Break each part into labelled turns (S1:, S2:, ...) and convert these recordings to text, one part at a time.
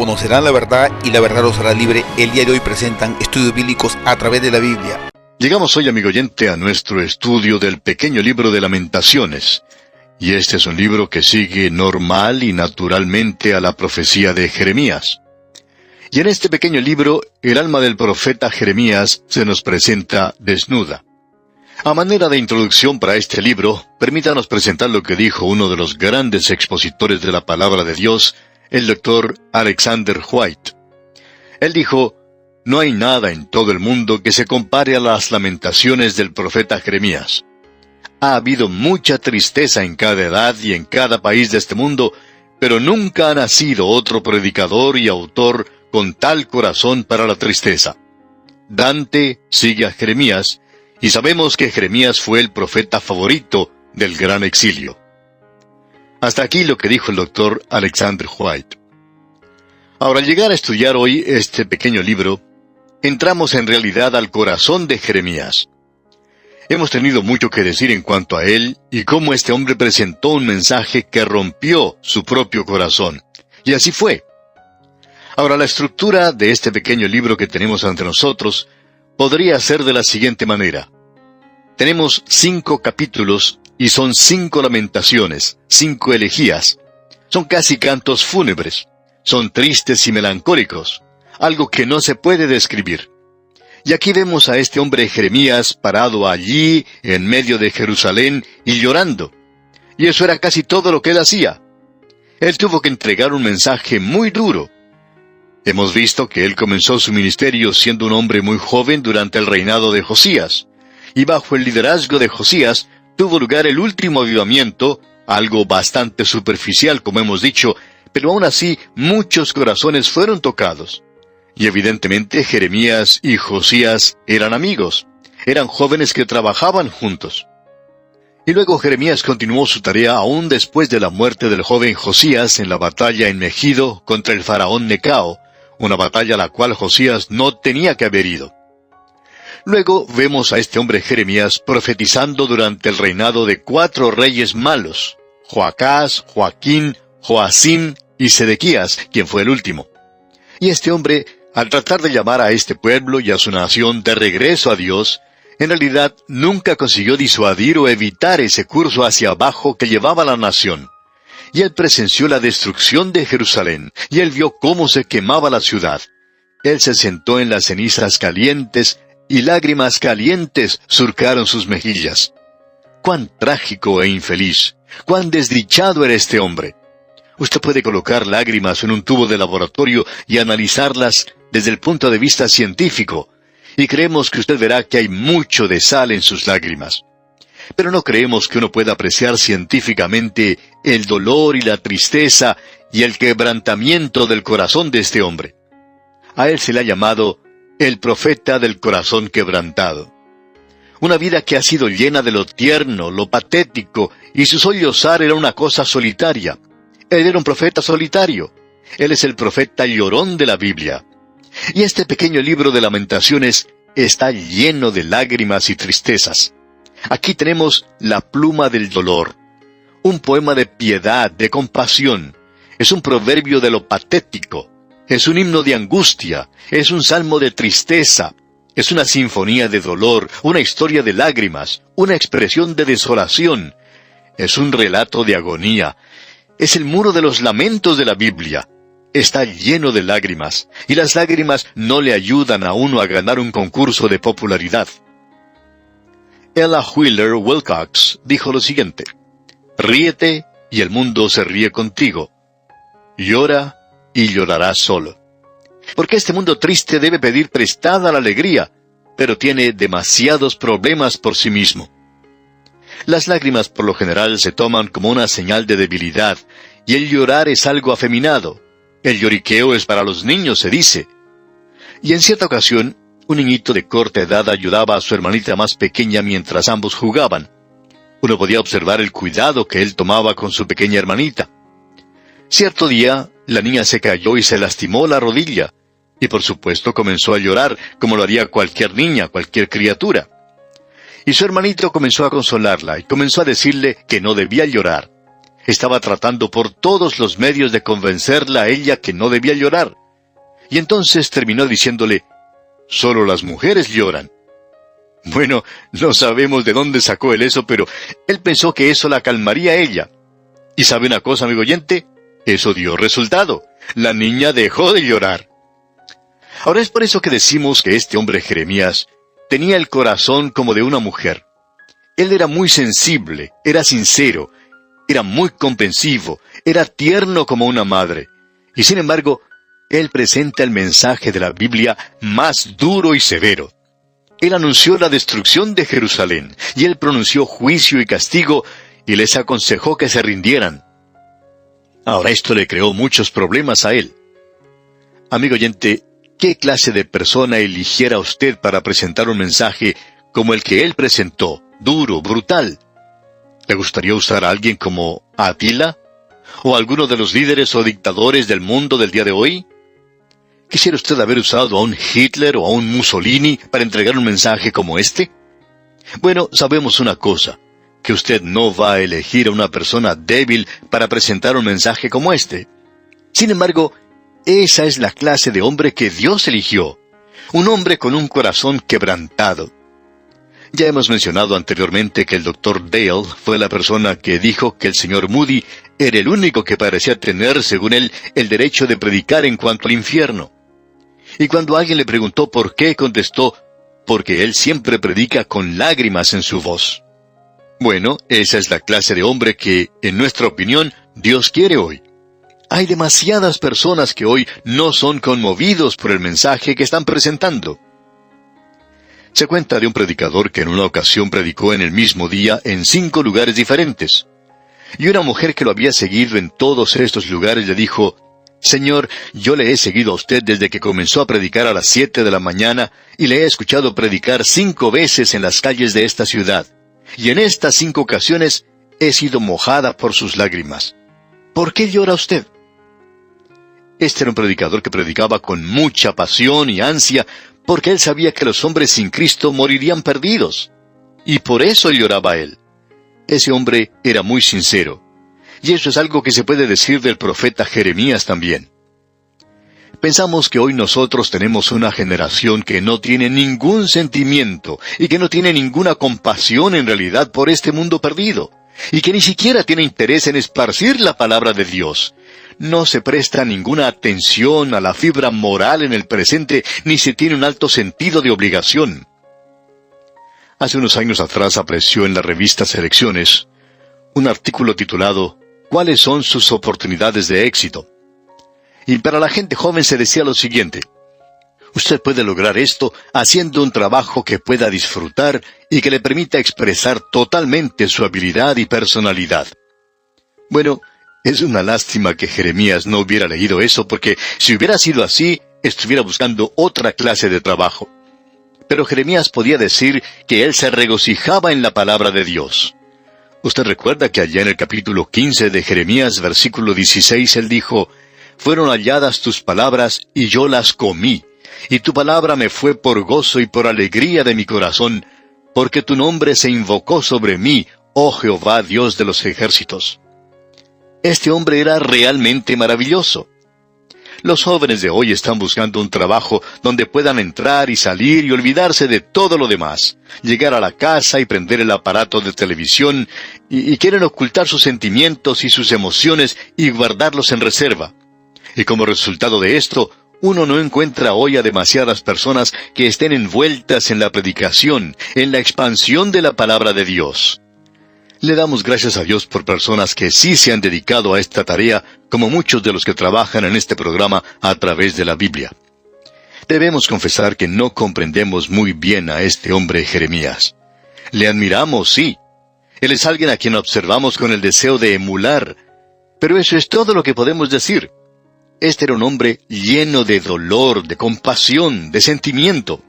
S1: conocerán la verdad y la verdad los hará libre. El día de hoy presentan estudios bíblicos a través de la Biblia.
S2: Llegamos hoy, amigo oyente, a nuestro estudio del pequeño libro de Lamentaciones. Y este es un libro que sigue normal y naturalmente a la profecía de Jeremías. Y en este pequeño libro, el alma del profeta Jeremías se nos presenta desnuda. A manera de introducción para este libro, permítanos presentar lo que dijo uno de los grandes expositores de la palabra de Dios, el doctor Alexander White. Él dijo: «No hay nada en todo el mundo que se compare a las lamentaciones del profeta Jeremías. Ha habido mucha tristeza en cada edad y en cada país de este mundo, pero nunca ha nacido otro predicador y autor con tal corazón para la tristeza». Dante sigue a Jeremías, y sabemos que Jeremías fue el profeta favorito del gran exilio. Hasta aquí lo que dijo el doctor Alexander White. Ahora, al llegar a estudiar hoy este pequeño libro, entramos en realidad al corazón de Jeremías. Hemos tenido mucho que decir en cuanto a él y cómo este hombre presentó un mensaje que rompió su propio corazón. Y así fue. Ahora, la estructura de este pequeño libro que tenemos ante nosotros podría ser de la siguiente manera. Tenemos 5 capítulos y son 5 lamentaciones, 5 elegías. Son casi cantos fúnebres. Son tristes y melancólicos, algo que no se puede describir. Y aquí vemos a este hombre Jeremías parado allí, en medio de Jerusalén, y llorando. Y eso era casi todo lo que él hacía. Él tuvo que entregar un mensaje muy duro. Hemos visto que él comenzó su ministerio siendo un hombre muy joven durante el reinado de Josías. Y bajo el liderazgo de Josías tuvo lugar el último avivamiento, algo bastante superficial, como hemos dicho, pero aún así muchos corazones fueron tocados. Y evidentemente Jeremías y Josías eran amigos. Eran jóvenes que trabajaban juntos. Y luego Jeremías continuó su tarea aún después de la muerte del joven Josías en la batalla en Megido contra el faraón Necao, una batalla a la cual Josías no tenía que haber ido. Luego vemos a este hombre Jeremías profetizando durante el reinado de 4 reyes malos: Joacás, Joaquín, Joacim y Sedequías, quien fue el último. Y este hombre, al tratar de llamar a este pueblo y a su nación de regreso a Dios, en realidad nunca consiguió disuadir o evitar ese curso hacia abajo que llevaba la nación. Y él presenció la destrucción de Jerusalén, y él vio cómo se quemaba la ciudad. Él se sentó en las cenizas calientes, y lágrimas calientes surcaron sus mejillas. ¡Cuán trágico e infeliz! ¡Cuán desdichado era este hombre! Usted puede colocar lágrimas en un tubo de laboratorio y analizarlas desde el punto de vista científico, y creemos que usted verá que hay mucho de sal en sus lágrimas. Pero no creemos que uno pueda apreciar científicamente el dolor y la tristeza y el quebrantamiento del corazón de este hombre. A él se le ha llamado el profeta del corazón quebrantado. Una vida que ha sido llena de lo tierno, lo patético, y su sollozar era una cosa solitaria. Él era un profeta solitario. Él es el profeta llorón de la Biblia. Y este pequeño libro de Lamentaciones está lleno de lágrimas y tristezas. Aquí tenemos la pluma del dolor. Un poema de piedad, de compasión. Es un proverbio de lo patético. Es un himno de angustia. Es un salmo de tristeza. Es una sinfonía de dolor, una historia de lágrimas, una expresión de desolación. Es un relato de agonía. Es el muro de los lamentos de la Biblia. Está lleno de lágrimas, y las lágrimas no le ayudan a uno a ganar un concurso de popularidad. Ella Wheeler Wilcox dijo lo siguiente: «Ríete, y el mundo se ríe contigo. Llora, y llorarás solo». Porque este mundo triste debe pedir prestada la alegría, pero tiene demasiados problemas por sí mismo. Las lágrimas por lo general se toman como una señal de debilidad, y el llorar es algo afeminado. El lloriqueo es para los niños, se dice. Y en cierta ocasión, un niñito de corta edad ayudaba a su hermanita más pequeña mientras ambos jugaban. Uno podía observar el cuidado que él tomaba con su pequeña hermanita. Cierto día, la niña se cayó y se lastimó la rodilla, y por supuesto comenzó a llorar, como lo haría cualquier niña, cualquier criatura. Y su hermanito comenzó a consolarla, y comenzó a decirle que no debía llorar. Estaba tratando por todos los medios de convencerla a ella que no debía llorar. Y entonces terminó diciéndole, «Solo las mujeres lloran». Bueno, no sabemos de dónde sacó él eso, pero él pensó que eso la calmaría a ella. ¿Y sabe una cosa, amigo oyente? Eso dio resultado. La niña dejó de llorar. Ahora es por eso que decimos que este hombre Jeremías tenía el corazón como de una mujer. Él era muy sensible, era sincero, era muy comprensivo, era tierno como una madre. Y sin embargo, él presenta el mensaje de la Biblia más duro y severo. Él anunció la destrucción de Jerusalén, y él pronunció juicio y castigo, y les aconsejó que se rindieran. Ahora esto le creó muchos problemas a él. Amigo oyente, ¿qué clase de persona eligiera usted para presentar un mensaje como el que él presentó, duro, brutal? ¿Le gustaría usar a alguien como Atila? ¿O alguno de los líderes o dictadores del mundo del día de hoy? ¿Quisiera usted haber usado a un Hitler o a un Mussolini para entregar un mensaje como este? Bueno, sabemos una cosa, que usted no va a elegir a una persona débil para presentar un mensaje como este. Sin embargo, esa es la clase de hombre que Dios eligió, un hombre con un corazón quebrantado. Ya hemos mencionado anteriormente que el Dr. Dale fue la persona que dijo que el señor Moody era el único que parecía tener, según él, el derecho de predicar en cuanto al infierno. Y cuando alguien le preguntó por qué, contestó, porque él siempre predica con lágrimas en su voz. Bueno, esa es la clase de hombre que, en nuestra opinión, Dios quiere hoy. Hay demasiadas personas que hoy no son conmovidos por el mensaje que están presentando. Se cuenta de un predicador que en una ocasión predicó en el mismo día en 5 lugares diferentes. Y una mujer que lo había seguido en todos estos lugares le dijo, «Señor, yo le he seguido a usted desde que comenzó a predicar a las 7 de la mañana y le he escuchado predicar 5 veces en las calles de esta ciudad. Y en estas 5 ocasiones he sido mojada por sus lágrimas. ¿Por qué llora usted?» Este era un predicador que predicaba con mucha pasión y ansia, porque él sabía que los hombres sin Cristo morirían perdidos. Y por eso lloraba él. Ese hombre era muy sincero. Y eso es algo que se puede decir del profeta Jeremías también. Pensamos que hoy nosotros tenemos una generación que no tiene ningún sentimiento y que no tiene ninguna compasión en realidad por este mundo perdido, y que ni siquiera tiene interés en esparcir la palabra de Dios. No se presta ninguna atención a la fibra moral en el presente, ni se tiene un alto sentido de obligación. Hace unos años atrás apareció en la revista Selecciones un artículo titulado ¿Cuáles son sus oportunidades de éxito? Y para la gente joven se decía lo siguiente: usted puede lograr esto haciendo un trabajo que pueda disfrutar y que le permita expresar totalmente su habilidad y personalidad. Bueno, es una lástima que Jeremías no hubiera leído eso, porque si hubiera sido así, estuviera buscando otra clase de trabajo. Pero Jeremías podía decir que él se regocijaba en la palabra de Dios. Usted recuerda que allá en el capítulo 15 de Jeremías, versículo 16, él dijo: «Fueron halladas tus palabras, y yo las comí, y tu palabra me fue por gozo y por alegría de mi corazón, porque tu nombre se invocó sobre mí, oh Jehová, Dios de los ejércitos». Este hombre era realmente maravilloso. Los jóvenes de hoy están buscando un trabajo donde puedan entrar y salir y olvidarse de todo lo demás, llegar a la casa y prender el aparato de televisión, y quieren ocultar sus sentimientos y sus emociones y guardarlos en reserva. Y como resultado de esto, uno no encuentra hoy a demasiadas personas que estén envueltas en la predicación, en la expansión de la palabra de Dios. Le damos gracias a Dios por personas que sí se han dedicado a esta tarea, como muchos de los que trabajan en este programa a través de la Biblia. Debemos confesar que no comprendemos muy bien a este hombre Jeremías. Le admiramos, sí. Él es alguien a quien observamos con el deseo de emular. Pero eso es todo lo que podemos decir. Este era un hombre lleno de dolor, de compasión, de sentimiento.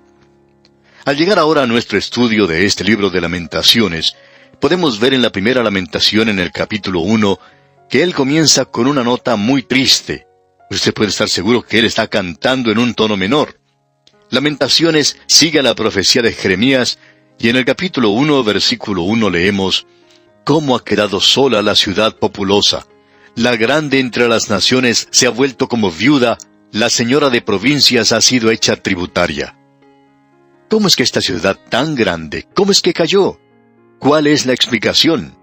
S2: Al llegar ahora a nuestro estudio de este libro de Lamentaciones, podemos ver en la primera lamentación en el capítulo 1, que él comienza con una nota muy triste. Usted puede estar seguro que él está cantando en un tono menor. Lamentaciones sigue a la profecía de Jeremías, y en el capítulo 1, versículo 1 leemos: cómo ha quedado sola la ciudad populosa. La grande entre las naciones se ha vuelto como viuda, la señora de provincias ha sido hecha tributaria. ¿Cómo es que esta ciudad tan grande, cómo es que cayó? ¿Cuál es la explicación?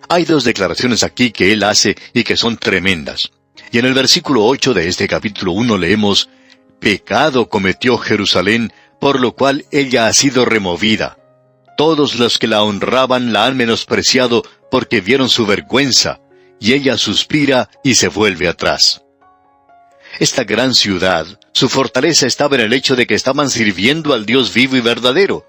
S2: Hay dos declaraciones aquí que él hace y que son tremendas. Y en el versículo 8 de este capítulo 1 leemos: «Pecado cometió Jerusalén, por lo cual ella ha sido removida. Todos los que la honraban la han menospreciado porque vieron su vergüenza, y ella suspira y se vuelve atrás». Esta gran ciudad, su fortaleza estaba en el hecho de que estaban sirviendo al Dios vivo y verdadero.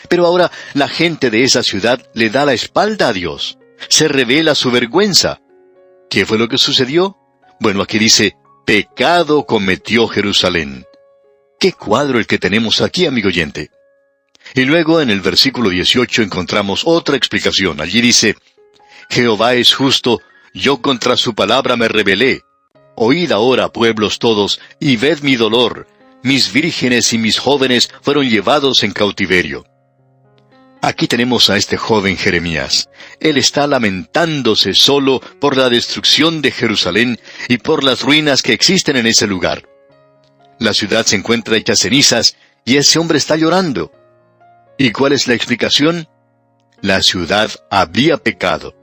S2: Pero ahora la gente de esa ciudad le da la espalda a Dios. Se revela su vergüenza. ¿Qué fue lo que sucedió? Bueno, aquí dice: «Pecado cometió Jerusalén». ¡Qué cuadro el que tenemos aquí, amigo oyente! Y luego en el versículo 18 encontramos otra explicación. Allí dice: «Jehová es justo, yo contra su palabra me rebelé. Oíd ahora, pueblos todos, y ved mi dolor. Mis vírgenes y mis jóvenes fueron llevados en cautiverio». Aquí tenemos a este joven Jeremías. Él está lamentándose solo por la destrucción de Jerusalén y por las ruinas que existen en ese lugar. La ciudad se encuentra hecha cenizas y ese hombre está llorando. ¿Y cuál es la explicación? La ciudad había pecado.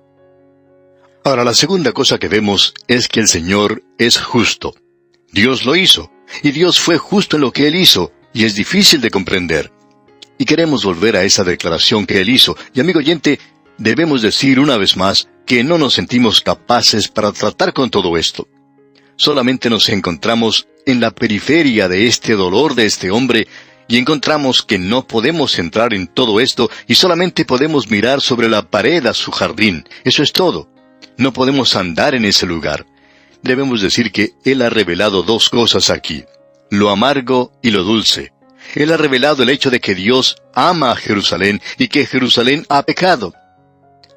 S2: Ahora, la segunda cosa que vemos es que el Señor es justo. Dios lo hizo, y Dios fue justo en lo que Él hizo, y es difícil de comprender. Y queremos volver a esa declaración que Él hizo. Y amigo oyente, debemos decir una vez más que no nos sentimos capaces para tratar con todo esto. Solamente nos encontramos en la periferia de este dolor de este hombre, y encontramos que no podemos entrar en todo esto y solamente podemos mirar sobre la pared a su jardín. Eso es todo. No podemos andar en ese lugar. Debemos decir que Él ha revelado dos cosas aquí: lo amargo y lo dulce. Él ha revelado el hecho de que Dios ama a Jerusalén y que Jerusalén ha pecado.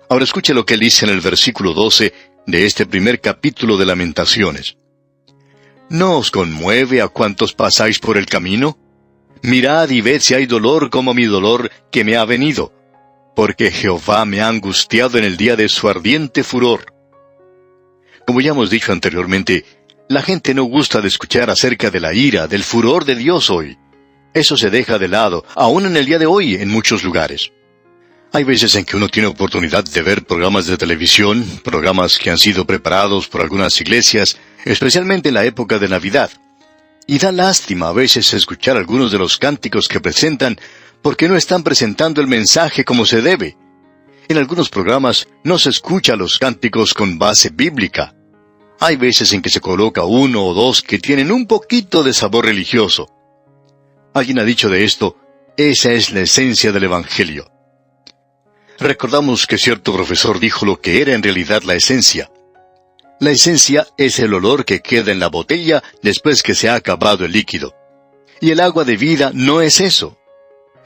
S2: Ahora escuche lo que él dice en el versículo 12 de este primer capítulo de Lamentaciones. ¿No os conmueve a cuantos pasáis por el camino? Mirad y ved si hay dolor como mi dolor que me ha venido, porque Jehová me ha angustiado en el día de su ardiente furor. Como ya hemos dicho anteriormente, la gente no gusta de escuchar acerca de la ira, del furor de Dios hoy. Eso se deja de lado, aún en el día de hoy, en muchos lugares. Hay veces en que uno tiene oportunidad de ver programas de televisión, programas que han sido preparados por algunas iglesias, especialmente en la época de Navidad. Y da lástima a veces escuchar algunos de los cánticos que presentan, porque no están presentando el mensaje como se debe. En algunos programas no se escucha los cánticos con base bíblica. Hay veces en que se coloca uno o dos que tienen un poquito de sabor religioso. Alguien ha dicho de esto: esa es la esencia del Evangelio. Recordamos que cierto profesor dijo lo que era en realidad la esencia. La esencia es el olor que queda en la botella después que se ha acabado el líquido. Y el agua de vida no es eso.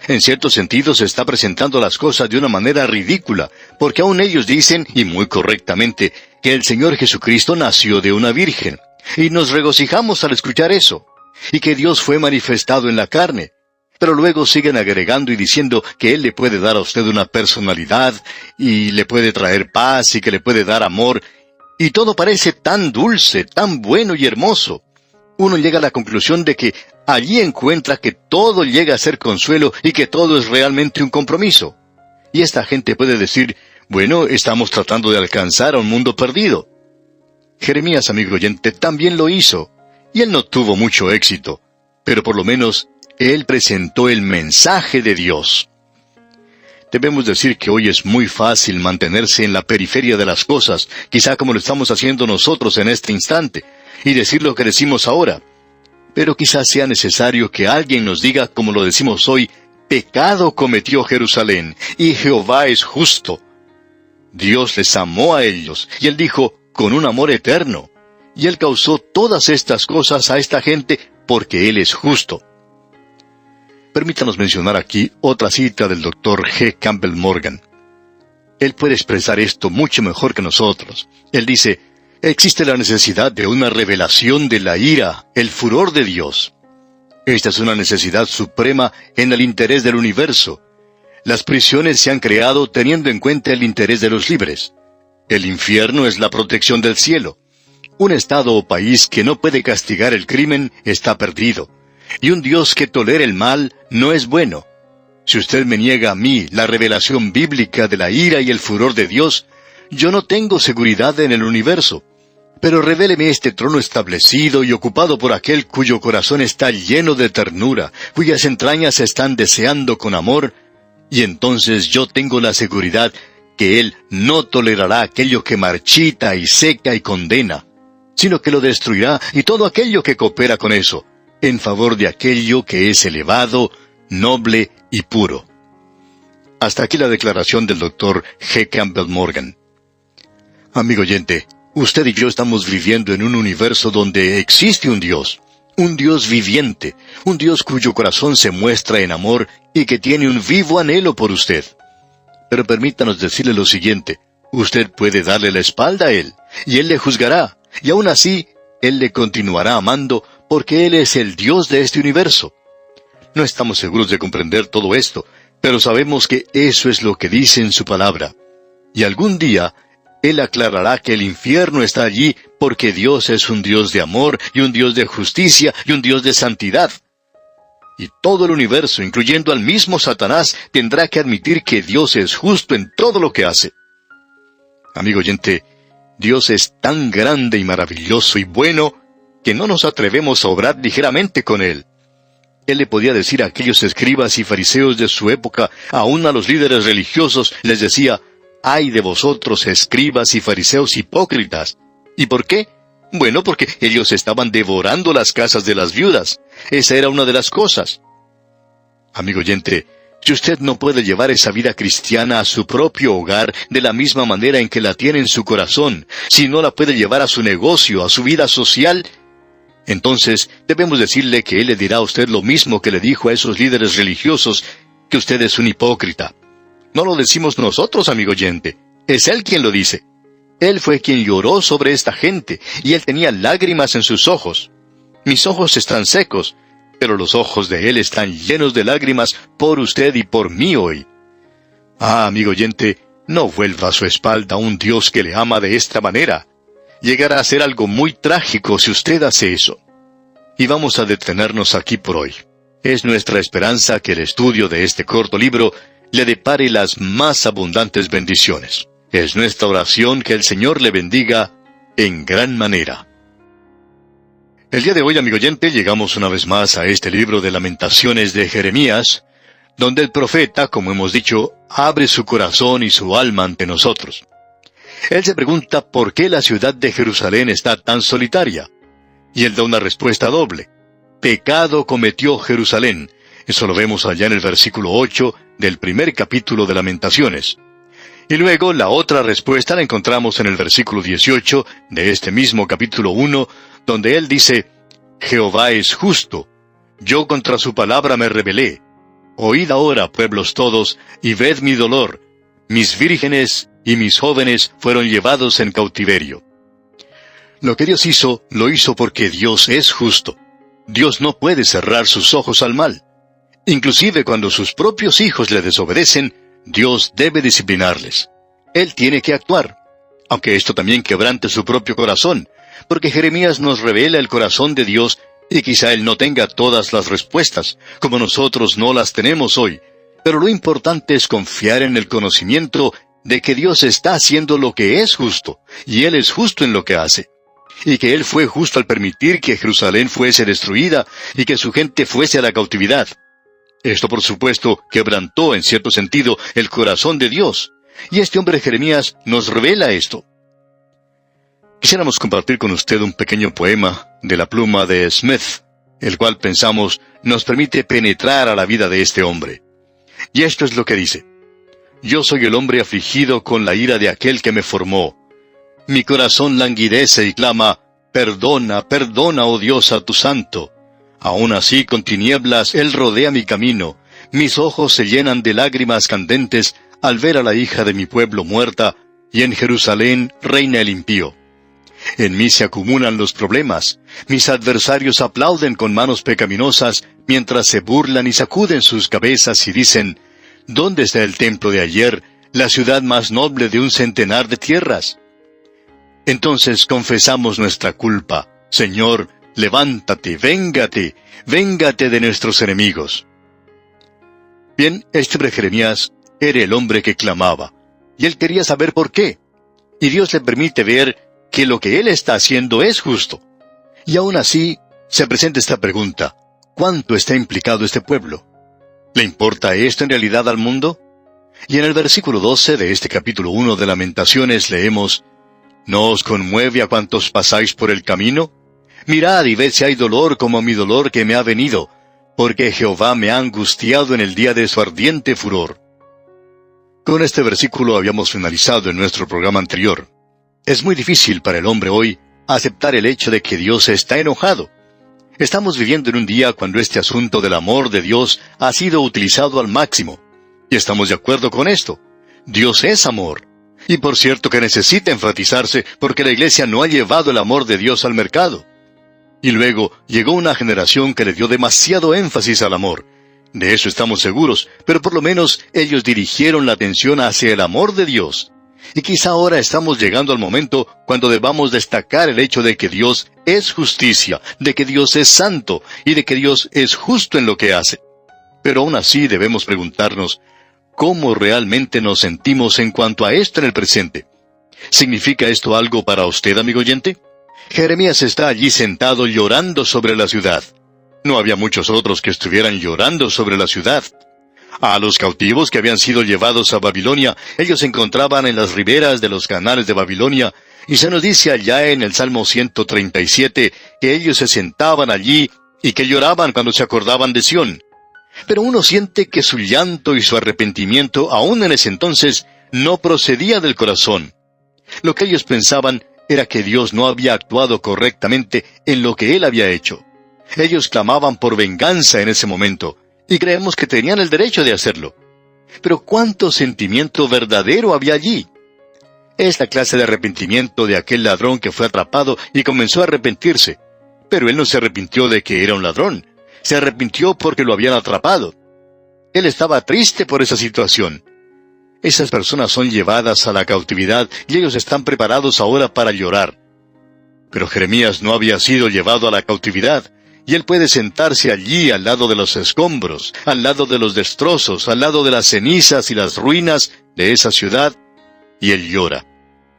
S2: En cierto sentido se está presentando las cosas de una manera ridícula, porque aún ellos dicen, y muy correctamente, que el Señor Jesucristo nació de una virgen. Y nos regocijamos al escuchar eso, y que Dios fue manifestado en la carne. Pero luego siguen agregando y diciendo que Él le puede dar a usted una personalidad, y le puede traer paz, y que le puede dar amor, y todo parece tan dulce, tan bueno y hermoso. Uno llega a la conclusión de que allí encuentra que todo llega a ser consuelo y que todo es realmente un compromiso. Y esta gente puede decir: bueno, estamos tratando de alcanzar a un mundo perdido. Jeremías, amigo oyente, también lo hizo, y él no tuvo mucho éxito, pero por lo menos él presentó el mensaje de Dios. Debemos decir que hoy es muy fácil mantenerse en la periferia de las cosas, quizá como lo estamos haciendo nosotros en este instante, y decir lo que decimos ahora. Pero quizás sea necesario que alguien nos diga, como lo decimos hoy: pecado cometió Jerusalén, y Jehová es justo. Dios les amó a ellos, y Él dijo: con un amor eterno. Y Él causó todas estas cosas a esta gente porque Él es justo. Permítanos mencionar aquí otra cita del Dr. G. Campbell Morgan. Él puede expresar esto mucho mejor que nosotros. Él dice: existe la necesidad de una revelación de la ira, el furor de Dios. Esta es una necesidad suprema en el interés del universo. Las prisiones se han creado teniendo en cuenta el interés de los libres. El infierno es la protección del cielo. Un estado o país que no puede castigar el crimen está perdido. Y un Dios que tolera el mal no es bueno. Si usted me niega a mí la revelación bíblica de la ira y el furor de Dios, yo no tengo seguridad en el universo. Pero revéleme este trono establecido y ocupado por aquel cuyo corazón está lleno de ternura, cuyas entrañas están deseando con amor, y entonces yo tengo la seguridad que Él no tolerará aquello que marchita y seca y condena, sino que lo destruirá y todo aquello que coopera con eso, en favor de aquello que es elevado, noble y puro. Hasta aquí la declaración del Dr. G. Campbell Morgan. Amigo oyente, usted y yo estamos viviendo en un universo donde existe un Dios viviente, un Dios cuyo corazón se muestra en amor y que tiene un vivo anhelo por usted. Pero permítanos decirle lo siguiente: usted puede darle la espalda a Él, y Él le juzgará, y aún así, Él le continuará amando, porque Él es el Dios de este universo. No estamos seguros de comprender todo esto, pero sabemos que eso es lo que dice en su palabra. Y algún día, Él aclarará que el infierno está allí porque Dios es un Dios de amor y un Dios de justicia y un Dios de santidad. Y todo el universo, incluyendo al mismo Satanás, tendrá que admitir que Dios es justo en todo lo que hace. Amigo oyente, Dios es tan grande y maravilloso y bueno que no nos atrevemos a obrar ligeramente con Él. Él le podía decir a aquellos escribas y fariseos de su época, aún a los líderes religiosos, les decía: «Ay de vosotros, escribas y fariseos hipócritas». ¿Y por qué? Bueno, porque ellos estaban devorando las casas de las viudas. Esa era una de las cosas. Amigo oyente, si usted no puede llevar esa vida cristiana a su propio hogar de la misma manera en que la tiene en su corazón, si no la puede llevar a su negocio, a su vida social, entonces debemos decirle que Él le dirá a usted lo mismo que le dijo a esos líderes religiosos, que usted es un hipócrita. No lo decimos nosotros, amigo oyente, es Él quien lo dice. Él fue quien lloró sobre esta gente, y Él tenía lágrimas en sus ojos. Mis ojos están secos, pero los ojos de Él están llenos de lágrimas por usted y por mí hoy. Ah, amigo oyente, no vuelva a su espalda a un Dios que le ama de esta manera. Llegará a ser algo muy trágico si usted hace eso. Y vamos a detenernos aquí por hoy. Es nuestra esperanza que el estudio de este corto libro le depare las más abundantes bendiciones. Es nuestra oración que el Señor le bendiga en gran manera. El día de hoy, amigo oyente, llegamos una vez más a este libro de Lamentaciones de Jeremías, donde el profeta, como hemos dicho, abre su corazón y su alma ante nosotros. Él se pregunta por qué la ciudad de Jerusalén está tan solitaria. Y él da una respuesta doble. Pecado cometió Jerusalén. Eso lo vemos allá en el versículo 8 del primer capítulo de Lamentaciones. Y luego la otra respuesta la encontramos en el versículo 18 de este mismo capítulo 1, donde él dice: Jehová es justo. Yo contra su palabra me rebelé. Oíd ahora, pueblos todos, y ved mi dolor. Mis vírgenes y mis jóvenes fueron llevados en cautiverio. Lo que Dios hizo, lo hizo porque Dios es justo. Dios no puede cerrar sus ojos al mal. Inclusive cuando sus propios hijos le desobedecen, Dios debe disciplinarles. Él tiene que actuar, aunque esto también quebrante su propio corazón, porque Jeremías nos revela el corazón de Dios, y quizá Él no tenga todas las respuestas, como nosotros no las tenemos hoy, pero lo importante es confiar en el conocimiento de que Dios está haciendo lo que es justo, y Él es justo en lo que hace, y que Él fue justo al permitir que Jerusalén fuese destruida, y que su gente fuese a la cautividad. Esto, por supuesto, quebrantó en cierto sentido el corazón de Dios, y este hombre Jeremías nos revela esto. Quisiéramos compartir con usted un pequeño poema de la pluma de Smith, el cual pensamos nos permite penetrar a la vida de este hombre. Y esto es lo que dice: Yo soy el hombre afligido con la ira de aquel que me formó. Mi corazón languidece y clama: Perdona, perdona, oh Dios, a tu santo. Aún así, con tinieblas, él rodea mi camino. Mis ojos se llenan de lágrimas candentes al ver a la hija de mi pueblo muerta, y en Jerusalén reina el impío. En mí se acumulan los problemas. Mis adversarios aplauden con manos pecaminosas, mientras se burlan y sacuden sus cabezas y dicen: ¿Dónde está el templo de ayer, la ciudad más noble de 100 de tierras? Entonces confesamos nuestra culpa. Señor, levántate, véngate de nuestros enemigos. Bien, este hombre Jeremías era el hombre que clamaba, y él quería saber por qué. Y Dios le permite ver que lo que él está haciendo es justo. Y aún así, se presenta esta pregunta: ¿cuánto está implicado este pueblo? ¿Le importa esto en realidad al mundo? Y en el versículo 12 de este capítulo 1 de Lamentaciones leemos: ¿No os conmueve a cuantos pasáis por el camino? Mirad y ved si hay dolor como mi dolor que me ha venido, porque Jehová me ha angustiado en el día de su ardiente furor. Con este versículo habíamos finalizado en nuestro programa anterior. Es muy difícil para el hombre hoy aceptar el hecho de que Dios está enojado. Estamos viviendo en un día cuando este asunto del amor de Dios ha sido utilizado al máximo. Y estamos de acuerdo con esto. Dios es amor. Y por cierto que necesita enfatizarse porque la iglesia no ha llevado el amor de Dios al mercado. Y luego llegó una generación que le dio demasiado énfasis al amor. De eso estamos seguros, pero por lo menos ellos dirigieron la atención hacia el amor de Dios. Y quizá ahora estamos llegando al momento cuando debamos destacar el hecho de que Dios es justicia, de que Dios es santo y de que Dios es justo en lo que hace. Pero aún así debemos preguntarnos, ¿cómo realmente nos sentimos en cuanto a esto en el presente? ¿Significa esto algo para usted, amigo oyente? Jeremías está allí sentado llorando sobre la ciudad. No había muchos otros que estuvieran llorando sobre la ciudad. A los cautivos que habían sido llevados a Babilonia, ellos se encontraban en las riberas de los canales de Babilonia, y se nos dice allá en el Salmo 137 que ellos se sentaban allí y que lloraban cuando se acordaban de Sión. Pero uno siente que su llanto y su arrepentimiento, aún en ese entonces, no procedía del corazón. Lo que ellos pensaban era que Dios no había actuado correctamente en lo que Él había hecho. Ellos clamaban por venganza en ese momento, y creemos que tenían el derecho de hacerlo. Pero ¿cuánto sentimiento verdadero había allí? Es la clase de arrepentimiento de aquel ladrón que fue atrapado y comenzó a arrepentirse. Pero él no se arrepintió de que era un ladrón. Se arrepintió porque lo habían atrapado. Él estaba triste por esa situación. Esas personas son llevadas a la cautividad y ellos están preparados ahora para llorar. Pero Jeremías no había sido llevado a la cautividad, y él puede sentarse allí al lado de los escombros, al lado de los destrozos, al lado de las cenizas y las ruinas de esa ciudad, y él llora.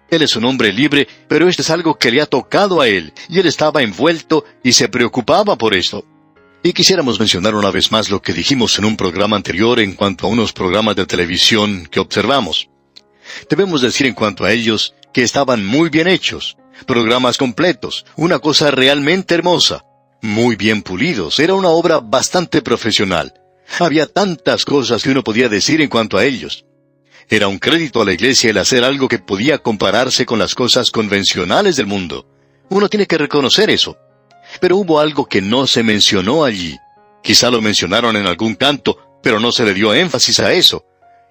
S2: Él es un hombre libre, pero esto es algo que le ha tocado a él, y él estaba envuelto y se preocupaba por esto. Y quisiéramos mencionar una vez más lo que dijimos en un programa anterior en cuanto a unos programas de televisión que observamos. Debemos decir en cuanto a ellos que estaban muy bien hechos, programas completos, una cosa realmente hermosa, muy bien pulidos, era una obra bastante profesional. Había tantas cosas que uno podía decir en cuanto a ellos. Era un crédito a la iglesia el hacer algo que podía compararse con las cosas convencionales del mundo. Uno tiene que reconocer eso. Pero hubo algo que no se mencionó allí. Quizá lo mencionaron en algún canto, pero no se le dio énfasis a eso.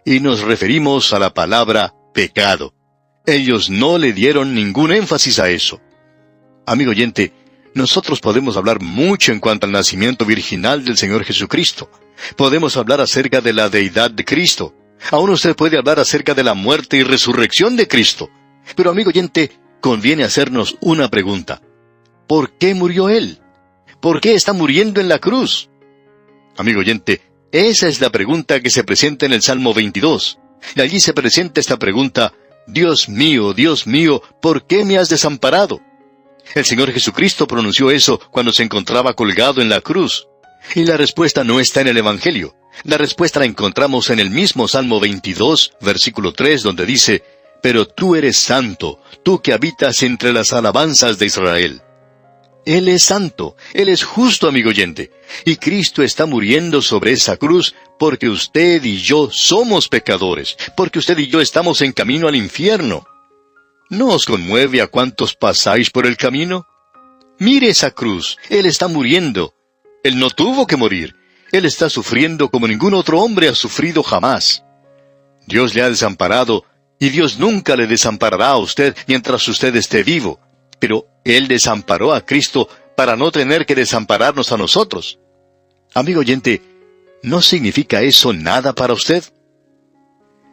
S2: Y nos referimos a la palabra pecado. Ellos no le dieron ningún énfasis a eso. Amigo oyente, nosotros podemos hablar mucho en cuanto al nacimiento virginal del Señor Jesucristo. Podemos hablar acerca de la deidad de Cristo. Aún usted puede hablar acerca de la muerte y resurrección de Cristo. Pero amigo oyente, conviene hacernos una pregunta. ¿Por qué murió Él? ¿Por qué está muriendo en la cruz? Amigo oyente, esa es la pregunta que se presenta en el Salmo 22. Y allí se presenta esta pregunta: Dios mío, ¿por qué me has desamparado? El Señor Jesucristo pronunció eso cuando se encontraba colgado en la cruz. Y la respuesta no está en el Evangelio. La respuesta la encontramos en el mismo Salmo 22, versículo 3, donde dice: Pero tú eres santo, tú que habitas entre las alabanzas de Israel. Él es santo, Él es justo, amigo oyente, y Cristo está muriendo sobre esa cruz porque usted y yo somos pecadores, porque usted y yo estamos en camino al infierno. ¿No os conmueve a cuántos pasáis por el camino? Mire esa cruz, Él está muriendo. Él no tuvo que morir, Él está sufriendo como ningún otro hombre ha sufrido jamás. Dios le ha desamparado, y Dios nunca le desamparará a usted mientras usted esté vivo. Pero Él desamparó a Cristo para no tener que desampararnos a nosotros. Amigo oyente, ¿no significa eso nada para usted?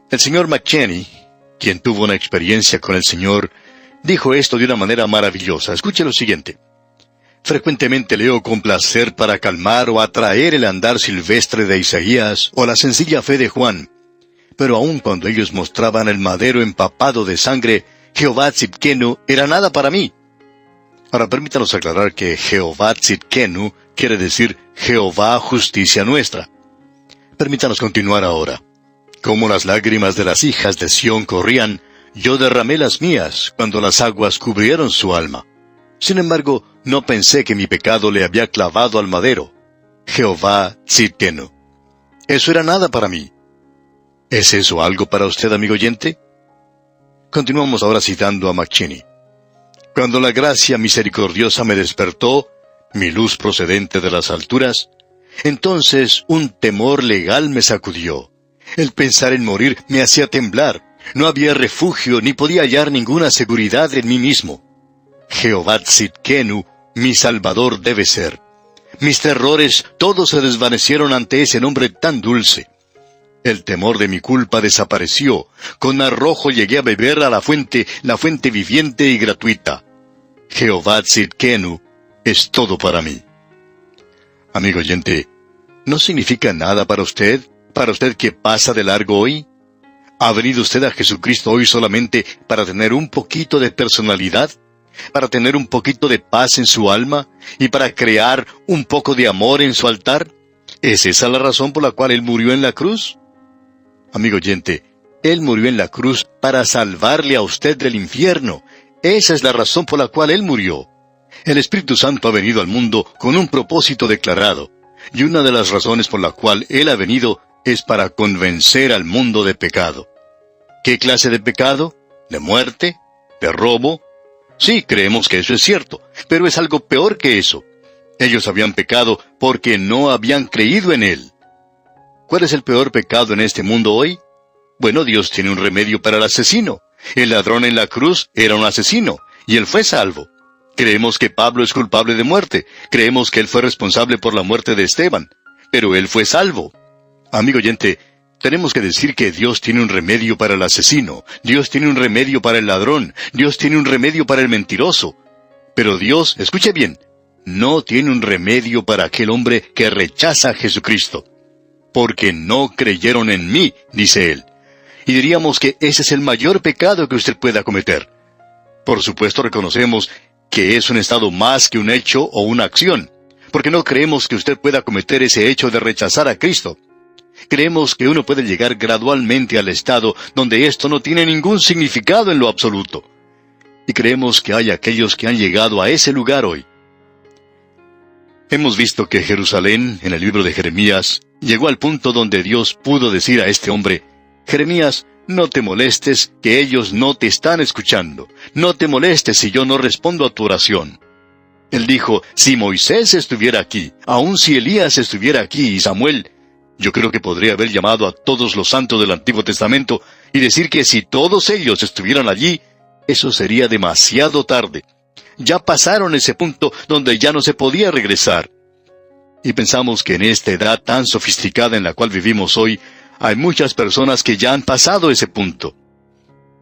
S2: El señor McChenney, quien tuvo una experiencia con el Señor, dijo esto de una manera maravillosa. Escuche lo siguiente. Frecuentemente leo con placer para calmar o atraer el andar silvestre de Isaías o la sencilla fe de Juan. Pero aun cuando ellos mostraban el madero empapado de sangre, Jehová Tzidkenu era nada para mí. Ahora permítanos aclarar que Jehová Tzidkenu quiere decir Jehová justicia nuestra. Permítanos continuar ahora. Como las lágrimas de las hijas de Sión corrían, yo derramé las mías cuando las aguas cubrieron su alma. Sin embargo, no pensé que mi pecado le había clavado al madero. Jehová Tzidkenu. Eso era nada para mí. ¿Es eso algo para usted, amigo oyente? Continuamos ahora citando a McChenney. Cuando la gracia misericordiosa me despertó, mi luz procedente de las alturas, entonces un temor legal me sacudió. El pensar en morir me hacía temblar. No había refugio ni podía hallar ninguna seguridad en mí mismo. Jehová Tzidkenu, mi Salvador debe ser. Mis terrores todos se desvanecieron ante ese nombre tan dulce. El temor de mi culpa desapareció. Con arrojo llegué a beber a la fuente viviente y gratuita. Jehová Tzidkenu es todo para mí. Amigo oyente, ¿no significa nada para usted que pasa de largo hoy? ¿Ha venido usted a Jesucristo hoy solamente para tener un poquito de personalidad? ¿Para tener un poquito de paz en su alma? ¿Y para crear un poco de amor en su altar? ¿Es esa la razón por la cual Él murió en la cruz? Amigo oyente, Él murió en la cruz para salvarle a usted del infierno. Esa es la razón por la cual Él murió. El Espíritu Santo ha venido al mundo con un propósito declarado, y una de las razones por la cual Él ha venido es para convencer al mundo de pecado. ¿Qué clase de pecado? ¿De muerte? ¿De robo? Sí, creemos que eso es cierto, pero es algo peor que eso. Ellos habían pecado porque no habían creído en Él. ¿Cuál es el peor pecado en este mundo hoy? Bueno, Dios tiene un remedio para el asesino. El ladrón en la cruz era un asesino, y él fue salvo. Creemos que Pablo es culpable de muerte. Creemos que él fue responsable por la muerte de Esteban. Pero él fue salvo. Amigo oyente, tenemos que decir que Dios tiene un remedio para el asesino. Dios tiene un remedio para el ladrón. Dios tiene un remedio para el mentiroso. Pero Dios, escuche bien, no tiene un remedio para aquel hombre que rechaza a Jesucristo. Porque no creyeron en mí, dice él. Y diríamos que ese es el mayor pecado que usted pueda cometer. Por supuesto reconocemos que es un estado más que un hecho o una acción, porque no creemos que usted pueda cometer ese hecho de rechazar a Cristo. Creemos que uno puede llegar gradualmente al estado donde esto no tiene ningún significado en lo absoluto. Y creemos que hay aquellos que han llegado a ese lugar hoy. Hemos visto que Jerusalén, en el libro de Jeremías, llegó al punto donde Dios pudo decir a este hombre: Jeremías, no te molestes, que ellos no te están escuchando. No te molestes si yo no respondo a tu oración. Él dijo, si Moisés estuviera aquí, aun si Elías estuviera aquí y Samuel, yo creo que podría haber llamado a todos los santos del Antiguo Testamento y decir que si todos ellos estuvieran allí, eso sería demasiado tarde. Ya pasaron ese punto donde ya no se podía regresar. Y pensamos que en esta edad tan sofisticada en la cual vivimos hoy, hay muchas personas que ya han pasado ese punto.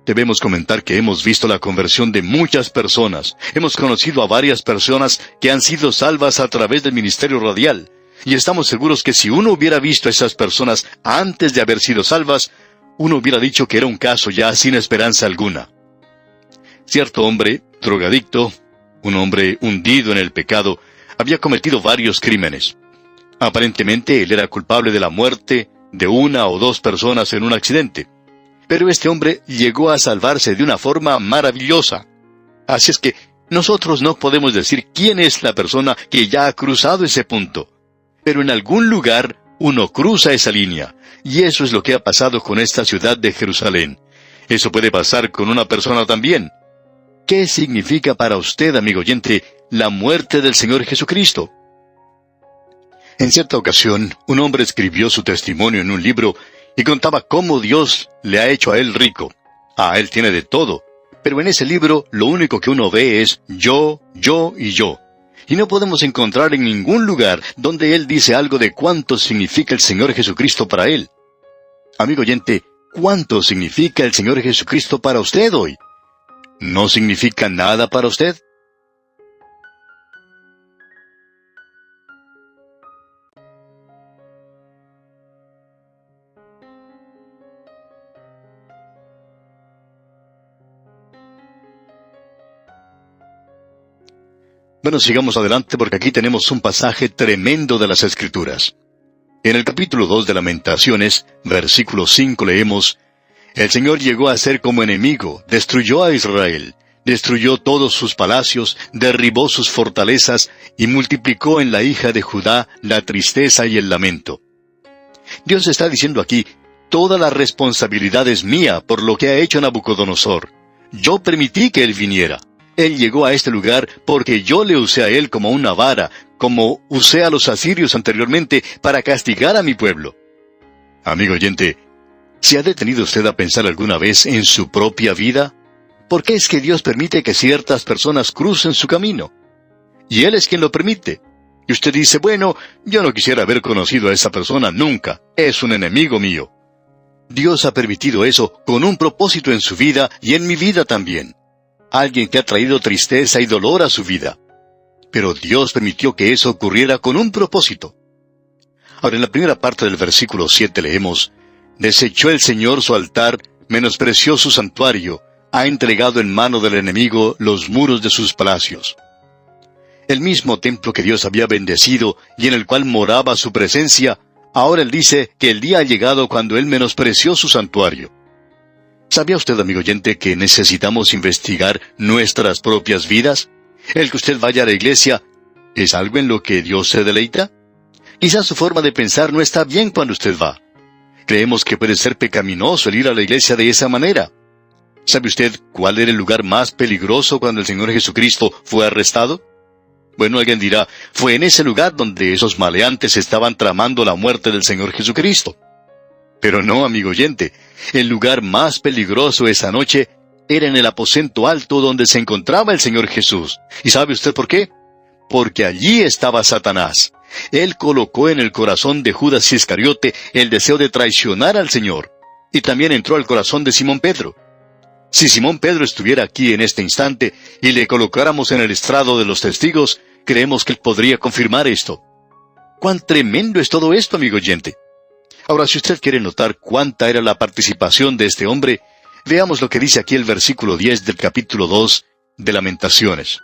S2: Debemos comentar que hemos visto la conversión de muchas personas. Hemos conocido a varias personas que han sido salvas a través del ministerio radial. Y estamos seguros que si uno hubiera visto a esas personas antes de haber sido salvas, uno hubiera dicho que era un caso ya sin esperanza alguna. Cierto hombre, drogadicto, un hombre hundido en el pecado, había cometido varios crímenes. Aparentemente él era culpable de la muerte de una o dos personas en un accidente. Pero este hombre llegó a salvarse de una forma maravillosa. Así es que nosotros no podemos decir quién es la persona que ya ha cruzado ese punto. Pero en algún lugar uno cruza esa línea. Y eso es lo que ha pasado con esta ciudad de Jerusalén. Eso puede pasar con una persona también. ¿Qué significa para usted, amigo oyente, la muerte del Señor Jesucristo? En cierta ocasión, un hombre escribió su testimonio en un libro y contaba cómo Dios le ha hecho a él rico. Él tiene de todo. Pero en ese libro lo único que uno ve es yo y yo. Y no podemos encontrar en ningún lugar donde él dice algo de cuánto significa el Señor Jesucristo para él. Amigo oyente, ¿Cuánto significa el Señor Jesucristo para usted hoy? ¿No significa nada para usted? Bueno, sigamos adelante porque aquí tenemos un pasaje tremendo de las Escrituras. En el capítulo 2 de Lamentaciones, versículo 5 leemos: El Señor llegó a ser como enemigo, destruyó a Israel, destruyó todos sus palacios, derribó sus fortalezas y multiplicó en la hija de Judá la tristeza y el lamento. Dios está diciendo aquí: toda la responsabilidad es mía por lo que ha hecho Nabucodonosor. Yo permití que él viniera. Él llegó a este lugar porque yo le usé a él como una vara, como usé a los asirios anteriormente para castigar a mi pueblo. Amigo oyente, ¿se ha detenido usted a pensar alguna vez en su propia vida? ¿Por qué es que Dios permite que ciertas personas crucen su camino? Y Él es quien lo permite. Y usted dice: bueno, yo no quisiera haber conocido a esa persona nunca. Es un enemigo mío. Dios ha permitido eso con un propósito en su vida y en mi vida también. Alguien que ha traído tristeza y dolor a su vida. Pero Dios permitió que eso ocurriera con un propósito. Ahora, en la primera parte del versículo 7 leemos: Desechó el Señor su altar, menospreció su santuario, ha entregado en mano del enemigo los muros de sus palacios. El mismo templo que Dios había bendecido y en el cual moraba su presencia, ahora Él dice que el día ha llegado cuando Él menospreció su santuario. ¿Sabía usted, amigo oyente, que necesitamos investigar nuestras propias vidas? El que usted vaya a la iglesia, ¿es algo en lo que Dios se deleita? Quizás su forma de pensar no está bien cuando usted va. Creemos que puede ser pecaminoso el ir a la iglesia de esa manera. ¿Sabe usted cuál era el lugar más peligroso cuando el Señor Jesucristo fue arrestado? Bueno, alguien dirá: fue en ese lugar donde esos maleantes estaban tramando la muerte del Señor Jesucristo. Pero no, amigo oyente, el lugar más peligroso esa noche era en el aposento alto donde se encontraba el Señor Jesús. ¿Y sabe usted por qué? Porque allí estaba Satanás. Él colocó en el corazón de Judas Iscariote el deseo de traicionar al Señor. Y también entró al corazón de Simón Pedro. Si Simón Pedro estuviera aquí en este instante y le colocáramos en el estrado de los testigos, creemos que él podría confirmar esto. ¡Cuán tremendo es todo esto, amigo oyente! Ahora, si usted quiere notar cuánta era la participación de este hombre, veamos lo que dice aquí el versículo 10 del capítulo 2 de Lamentaciones.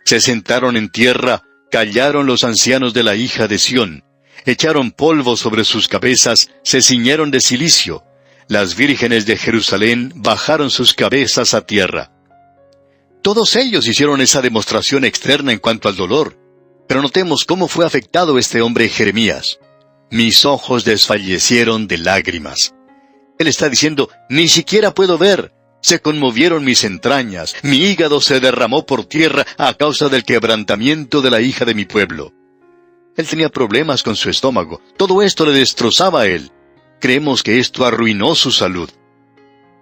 S2: Se sentaron en tierra, callaron los ancianos de la hija de Sión, echaron polvo sobre sus cabezas, se ciñeron de cilicio. Las vírgenes de Jerusalén bajaron sus cabezas a tierra. Todos ellos hicieron esa demostración externa en cuanto al dolor. Pero notemos cómo fue afectado este hombre Jeremías. Mis ojos desfallecieron de lágrimas. Él está diciendo: ni siquiera puedo ver. Se conmovieron mis entrañas, mi hígado se derramó por tierra a causa del quebrantamiento de la hija de mi pueblo. Él tenía problemas con su estómago. Todo esto le destrozaba a él. Creemos que esto arruinó su salud.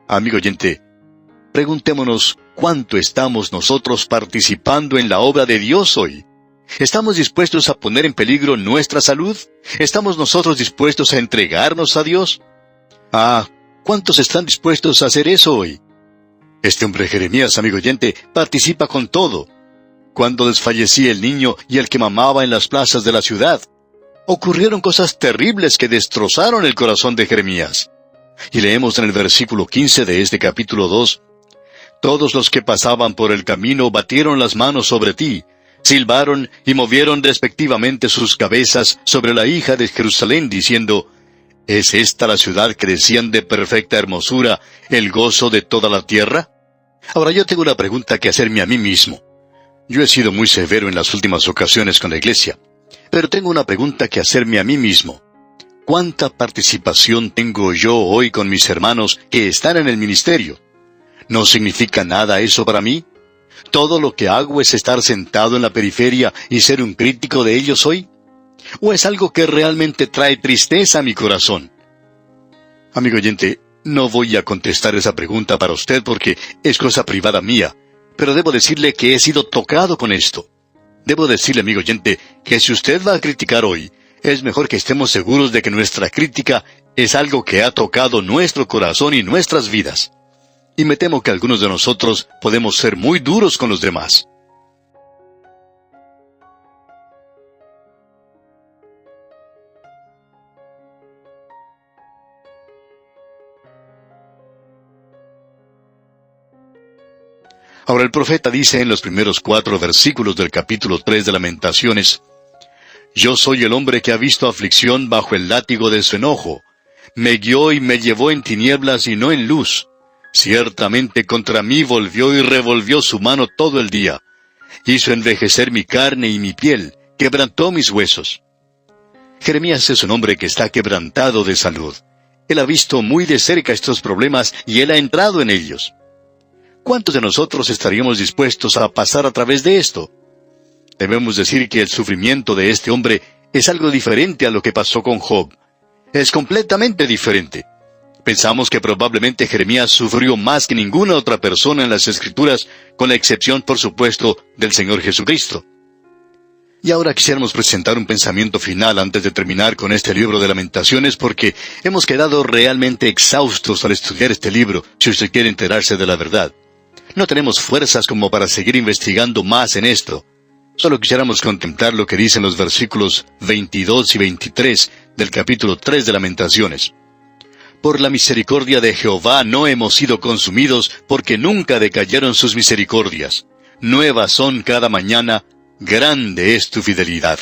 S2: Amigo oyente, preguntémonos cuánto estamos nosotros participando en la obra de Dios hoy. ¿Estamos dispuestos a poner en peligro nuestra salud? ¿Estamos nosotros dispuestos a entregarnos a Dios? ¿Cuántos están dispuestos a hacer eso hoy? Este hombre Jeremías, amigo oyente, participa con todo. Cuando desfallecía el niño y el que mamaba en las plazas de la ciudad, ocurrieron cosas terribles que destrozaron el corazón de Jeremías. Y leemos en el versículo 15 de este capítulo 2, Todos los que pasaban por el camino batieron las manos sobre ti, silbaron y movieron respectivamente sus cabezas sobre la hija de Jerusalén, diciendo: ¿Es esta la ciudad que decían de perfecta hermosura, el gozo de toda la tierra? Ahora yo tengo una pregunta que hacerme a mí mismo. Yo he sido muy severo en las últimas ocasiones con la iglesia, pero tengo una pregunta que hacerme a mí mismo. ¿Cuánta participación tengo yo hoy con mis hermanos que están en el ministerio? ¿No significa nada eso para mí? ¿Todo lo que hago es estar sentado en la periferia y ser un crítico de ellos hoy? ¿O es algo que realmente trae tristeza a mi corazón? Amigo oyente, no voy a contestar esa pregunta para usted porque es cosa privada mía, pero debo decirle que he sido tocado con esto. Debo decirle, amigo oyente, que si usted va a criticar hoy, es mejor que estemos seguros de que nuestra crítica es algo que ha tocado nuestro corazón y nuestras vidas. Y me temo que algunos de nosotros podemos ser muy duros con los demás. Ahora el profeta dice en los primeros 4 versículos del capítulo 3 de Lamentaciones: Yo soy el hombre que ha visto aflicción bajo el látigo de su enojo. Me guió y me llevó en tinieblas y no en luz. Ciertamente contra mí volvió y revolvió su mano todo el día. Hizo envejecer mi carne y mi piel, quebrantó mis huesos. Jeremías es un hombre que está quebrantado de salud. Él ha visto muy de cerca estos problemas y él ha entrado en ellos. ¿Cuántos de nosotros estaríamos dispuestos a pasar a través de esto? Debemos decir que el sufrimiento de este hombre es algo diferente a lo que pasó con Job. Es completamente diferente. Pensamos que probablemente Jeremías sufrió más que ninguna otra persona en las Escrituras, con la excepción, por supuesto, del Señor Jesucristo. Y ahora quisiéramos presentar un pensamiento final antes de terminar con este libro de Lamentaciones, porque hemos quedado realmente exhaustos al estudiar este libro, si usted quiere enterarse de la verdad. No tenemos fuerzas como para seguir investigando más en esto. Solo quisiéramos contemplar lo que dicen los versículos 22 y 23 del capítulo 3 de Lamentaciones. Por la misericordia de Jehová no hemos sido consumidos, porque nunca decayeron sus misericordias. Nuevas son cada mañana, grande es tu fidelidad.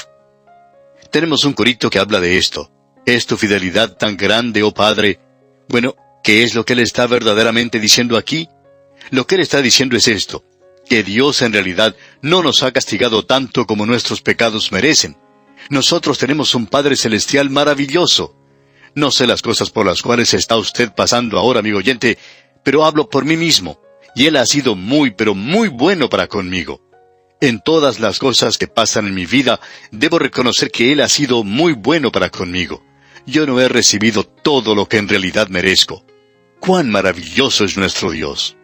S2: Tenemos un corito que habla de esto. ¿Es tu fidelidad tan grande, oh Padre? Bueno, ¿qué es lo que él está verdaderamente diciendo aquí? Lo que él está diciendo es esto: que Dios en realidad no nos ha castigado tanto como nuestros pecados merecen. Nosotros tenemos un Padre Celestial maravilloso. No sé las cosas por las cuales está usted pasando ahora, amigo oyente, pero hablo por mí mismo, y Él ha sido muy, pero muy bueno para conmigo. En todas las cosas que pasan en mi vida, debo reconocer que Él ha sido muy bueno para conmigo. Yo no he recibido todo lo que en realidad merezco. ¡Cuán maravilloso es nuestro Dios!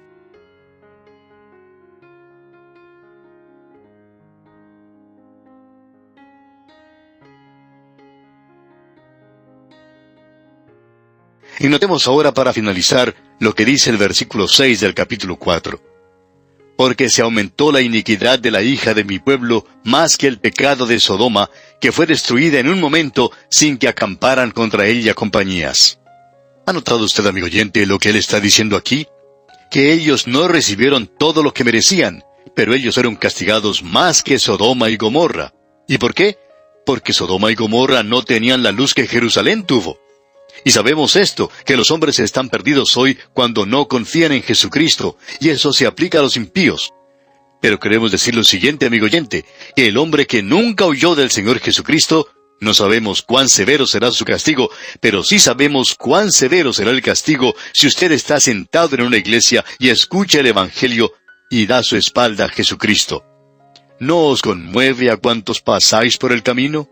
S2: Y notemos ahora, para finalizar, lo que dice el versículo 6 del capítulo 4. Porque se aumentó la iniquidad de la hija de mi pueblo más que el pecado de Sodoma, que fue destruida en un momento sin que acamparan contra ella compañías. ¿Ha notado usted, amigo oyente, lo que él está diciendo aquí? Que ellos no recibieron todo lo que merecían, pero ellos fueron castigados más que Sodoma y Gomorra. ¿Y por qué? Porque Sodoma y Gomorra no tenían la luz que Jerusalén tuvo. Y sabemos esto, que los hombres están perdidos hoy cuando no confían en Jesucristo, y eso se aplica a los impíos. Pero queremos decir lo siguiente, amigo oyente, que el hombre que nunca huyó del Señor Jesucristo, no sabemos cuán severo será su castigo, pero sí sabemos cuán severo será el castigo si usted está sentado en una iglesia y escucha el Evangelio y da su espalda a Jesucristo. ¿No os conmueve a cuantos pasáis por el camino?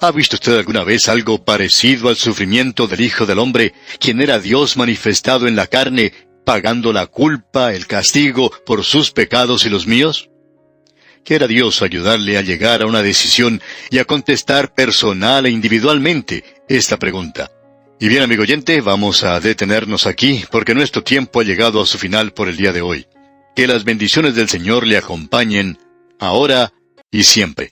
S2: ¿Ha visto usted alguna vez algo parecido al sufrimiento del Hijo del Hombre, quien era Dios manifestado en la carne, pagando la culpa, el castigo, por sus pecados y los míos? Quiera Dios ayudarle a llegar a una decisión y a contestar personal e individualmente esta pregunta. Y bien, amigo oyente, vamos a detenernos aquí, porque nuestro tiempo ha llegado a su final por el día de hoy. Que las bendiciones del Señor le acompañen, ahora y siempre.